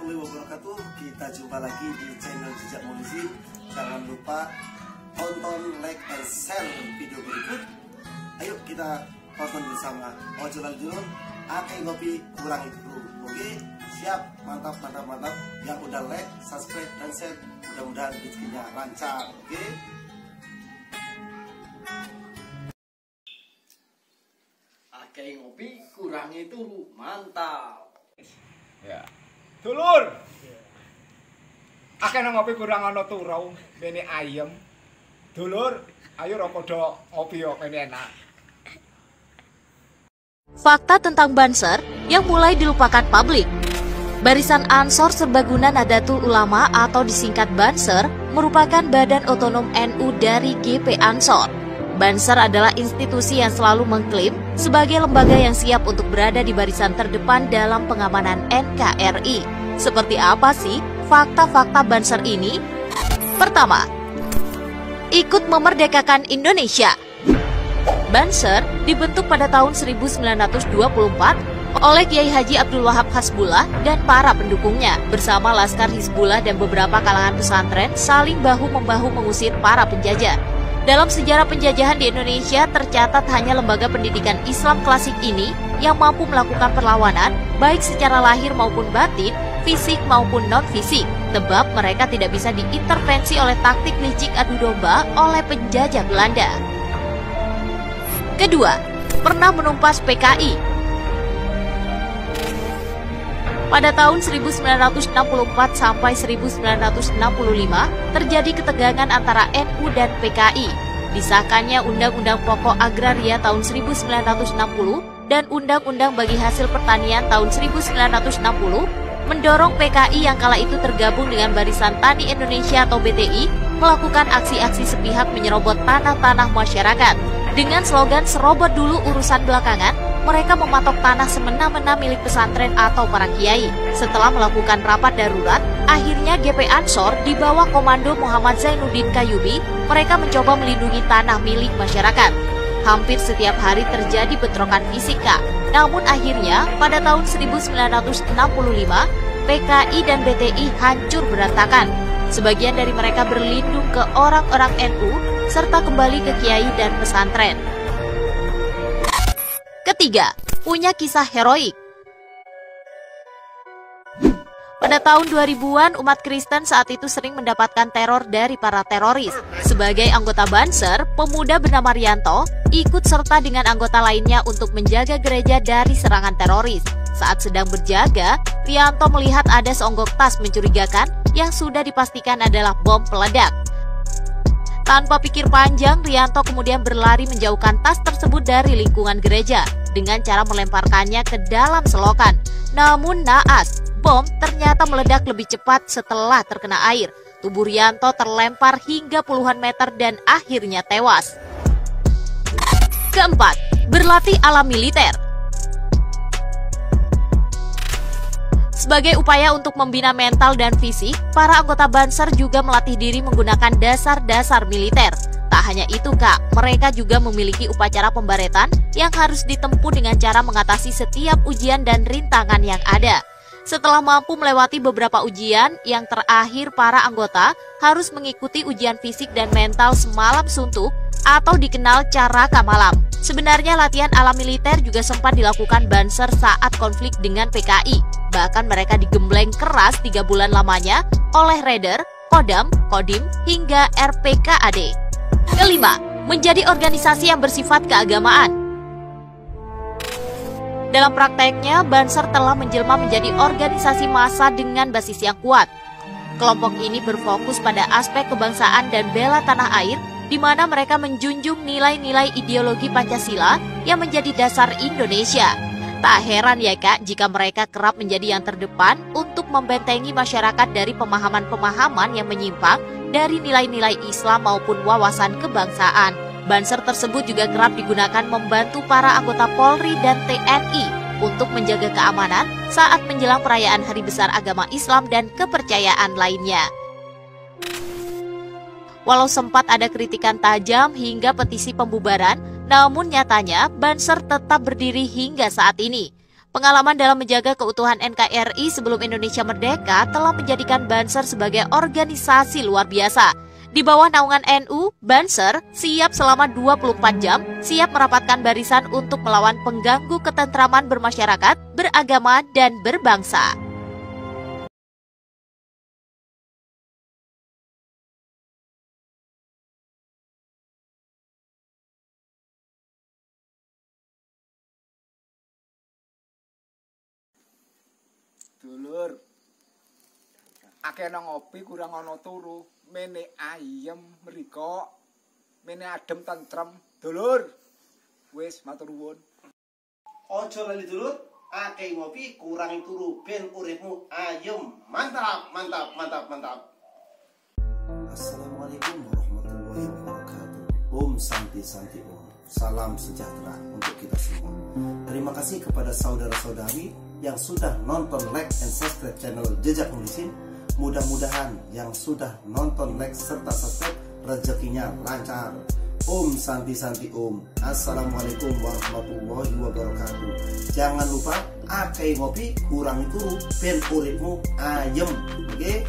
warahmatullahi wabarakatuh. Kita jumpa lagi di channel Jejak Murizin. Jangan lupa tonton, like, dan share video berikut. Ayo kita tonton bersama. Ojo dulu, ake ngopi kurang itu. Oke, siap, mantap, mantap, mantap. Yang udah like, subscribe, dan share, mudah-mudahan rezekinya lancar. Oke. Ake ngopi kurang itu mantap. Ya. Dulur. Akeh nang ngopi kurang ana turau, mene ayem. Dulur, ayo ora padha ngopi yo kene enak. Fakta tentang Banser yang mulai dilupakan publik. Barisan Ansor Serbaguna Nahdlatul Ulama atau disingkat Banser merupakan badan otonom NU dari GP Ansor. Banser adalah institusi yang selalu mengklaim sebagai lembaga yang siap untuk berada di barisan terdepan dalam pengamanan NKRI. Seperti apa sih fakta-fakta Banser ini? Pertama, ikut memerdekakan Indonesia. Banser dibentuk pada tahun 1924 oleh Kiai Haji Abdul Wahab Hasbullah dan para pendukungnya bersama Laskar Hizbullah dan beberapa kalangan pesantren saling bahu-membahu mengusir para penjajah. Dalam sejarah penjajahan di Indonesia tercatat hanya lembaga pendidikan Islam klasik ini yang mampu melakukan perlawanan baik secara lahir maupun batin, fisik maupun non-fisik. Sebab mereka tidak bisa diintervensi oleh taktik licik adu domba oleh penjajah Belanda. Kedua, pernah menumpas PKI. Pada tahun 1964 sampai 1965 terjadi ketegangan antara NU dan PKI. Disahkannya Undang-Undang Pokok Agraria tahun 1960 dan Undang-Undang Bagi Hasil Pertanian tahun 1960 mendorong PKI yang kala itu tergabung dengan Barisan Tani Indonesia atau BTI melakukan aksi-aksi sepihak menyerobot tanah-tanah masyarakat. Dengan slogan serobot dulu urusan belakangan, mereka mematok tanah semena-mena milik pesantren atau para kiai. Setelah melakukan rapat darurat, akhirnya GP Ansor di bawah komando Muhammad Zainuddin Qayyubi, mereka mencoba melindungi tanah milik masyarakat. Hampir setiap hari terjadi bentrokan fisik, Kak. Namun akhirnya pada tahun 1965, PKI dan BTI hancur berantakan. Sebagian dari mereka berlindung ke orang-orang NU serta kembali ke kiai dan pesantren. Ketiga, punya kisah heroik. Pada tahun 2000-an, umat Kristen saat itu sering mendapatkan teror dari para teroris. Sebagai anggota Banser, pemuda bernama Rianto ikut serta dengan anggota lainnya untuk menjaga gereja dari serangan teroris. Saat sedang berjaga, Rianto melihat ada seonggok tas mencurigakan yang sudah dipastikan adalah bom peledak. Tanpa pikir panjang, Rianto kemudian berlari menjauhkan tas tersebut dari lingkungan gereja dengan cara melemparkannya ke dalam selokan. Namun naas, bom ternyata meledak lebih cepat setelah terkena air. Tubuh Rianto terlempar hingga puluhan meter dan akhirnya tewas. Keempat, berlatih ala militer. Sebagai upaya untuk membina mental dan fisik, para anggota Banser juga melatih diri menggunakan dasar-dasar militer. Tak hanya itu, Kak, mereka juga memiliki upacara pembaretan yang harus ditempuh dengan cara mengatasi setiap ujian dan rintangan yang ada. Setelah mampu melewati beberapa ujian, yang terakhir para anggota harus mengikuti ujian fisik dan mental semalam suntuk atau dikenal Caraka Malam. Sebenarnya latihan ala militer juga sempat dilakukan Banser saat konflik dengan PKI. Bahkan mereka digembleng keras 3 bulan lamanya oleh Raider, Kodam, Kodim, hingga RPKAD. Kelima, menjadi organisasi yang bersifat keagamaan. Dalam prakteknya, Banser telah menjelma menjadi organisasi massa dengan basis yang kuat. Kelompok ini berfokus pada aspek kebangsaan dan bela tanah air, di mana mereka menjunjung nilai-nilai ideologi Pancasila yang menjadi dasar Indonesia. Tak heran ya, Kak, jika mereka kerap menjadi yang terdepan untuk membentengi masyarakat dari pemahaman-pemahaman yang menyimpang dari nilai-nilai Islam maupun wawasan kebangsaan. Banser tersebut juga kerap digunakan membantu para anggota Polri dan TNI untuk menjaga keamanan saat menjelang perayaan Hari Besar Agama Islam dan kepercayaan lainnya. Walau sempat ada kritikan tajam hingga petisi pembubaran, namun nyatanya Banser tetap berdiri hingga saat ini. Pengalaman dalam menjaga keutuhan NKRI sebelum Indonesia merdeka telah menjadikan Banser sebagai organisasi luar biasa. Di bawah naungan NU, Banser siap selama 24 jam, siap merapatkan barisan untuk melawan pengganggu ketentraman bermasyarakat, beragama, dan berbangsa. Dulur, akeh nang ngopi kurang ana turu, mene ayem mriko, mene adem tentrem. Dulur, wis matur nuwun. Ojo lali dulur, akeh ngopi kurangi turu ben uripmu ayem. Mantap, mantap, mantap, mantap. Assalamualaikum warahmatullahi wabarakatuh. Santi Santi Om. Salam sejahtera untuk kita semua. Terima kasih kepada saudara-saudari yang sudah nonton, like, and subscribe channel Jejak Mulisin. Mudah-mudahan yang sudah nonton, like, serta subscribe rezekinya lancar. Santi Santi Om. Assalamualaikum warahmatullahi wabarakatuh. Jangan lupa akeh ngopi kurangi turu ben uripmu ayem. Oke?